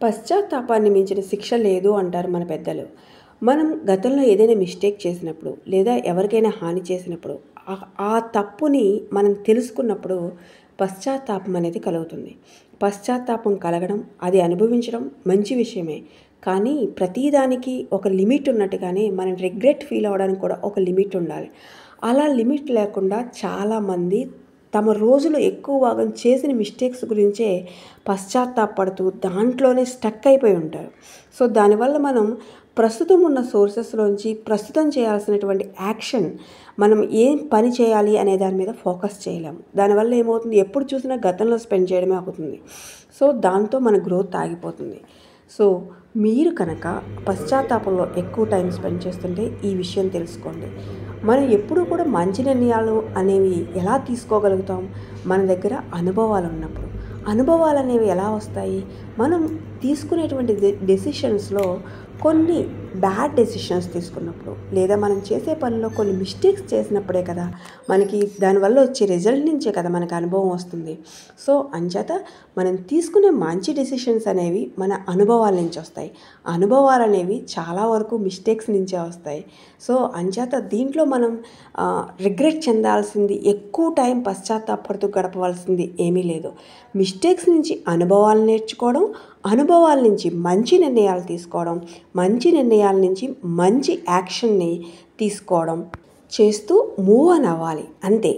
పశ్చాత్తాపాన్ని మించిన శిక్ష లేదు అంటారు మన పెద్దలు. మనం గతంలో ఏదైనా మిస్టేక్ చేసినప్పుడు లేదా ఎవరికైనా హాని చేసినప్పుడు ఆ తప్పుని మనం తెలుసుకున్నప్పుడు పశ్చాత్తాపం అనేది కలుగుతుంది. పశ్చాత్తాపం కలగడం, అది అనుభవించడం మంచి విషయమే. కానీ ప్రతిదానికి ఒక లిమిట్ ఉన్నట్టుగానే మనం రిగ్రెట్ ఫీల్ అవ్వడానికి కూడా ఒక లిమిట్ ఉండాలి. అలా లిమిట్ లేకుండా చాలామంది తమ రోజులో ఎక్కువ భాగం చేసిన మిస్టేక్స్ గురించే పశ్చాత్తాపడుతూ దాంట్లోనే స్టక్ అయిపోయి ఉంటారు. సో దానివల్ల మనం ప్రస్తుతం ఉన్న సోర్సెస్లోంచి ప్రస్తుతం చేయాల్సినటువంటి యాక్షన్ మనం ఏం పని చేయాలి అనే దాని మీద ఫోకస్ చేయలేము. దానివల్ల ఏమవుతుంది, ఎప్పుడు చూసినా గతంలో స్పెండ్ చేయడమే అవుతుంది. సో దాంతో మన గ్రోత్ ఆగిపోతుంది. సో మీరు కనుక పశ్చాత్తాపంలో ఎక్కువ టైం స్పెండ్ చేస్తుంటే ఈ విషయం తెలుసుకోండి. మనం ఎప్పుడూ కూడా మంచి నిర్ణయాలు అనేవి ఎలా తీసుకోగలుగుతాం? మన దగ్గర అనుభవాలు ఉన్నప్పుడు. అనుభవాలు అనేవి ఎలా వస్తాయి? మనం తీసుకునేటువంటి డెసిషన్స్లో కొన్ని బ్యాడ్ డెసిషన్స్ తీసుకున్నప్పుడు లేదా మనం చేసే పనిలో కొన్ని మిస్టేక్స్ చేసినప్పుడే కదా మనకి దానివల్ల వచ్చే రిజల్ట్ నుంచే కదా మనకు అనుభవం వస్తుంది. సో అంచేత మనం తీసుకునే మంచి డెసిషన్స్ అనేవి మన అనుభవాల నుంచి వస్తాయి. అనుభవాలు అనేవి చాలా వరకు మిస్టేక్స్ నుంచే వస్తాయి. సో అంచేత దీంట్లో మనం రిగ్రెట్ చెందాల్సింది, ఎక్కువ టైం పశ్చాత్తాపడుతూ గడపవలసింది ఏమీ లేదు. మిస్టేక్స్ నుంచి అనుభవాలు నేర్చుకోవడం, అనుభవాల నుంచి మంచి నిర్ణయాలు తీసుకోవడం, మంచి నిర్ణయాల నుంచి మంచి యాక్షన్ని తీసుకోవడం చేస్తూ మూవ్ ఆన్ అవ్వాలి అంతే.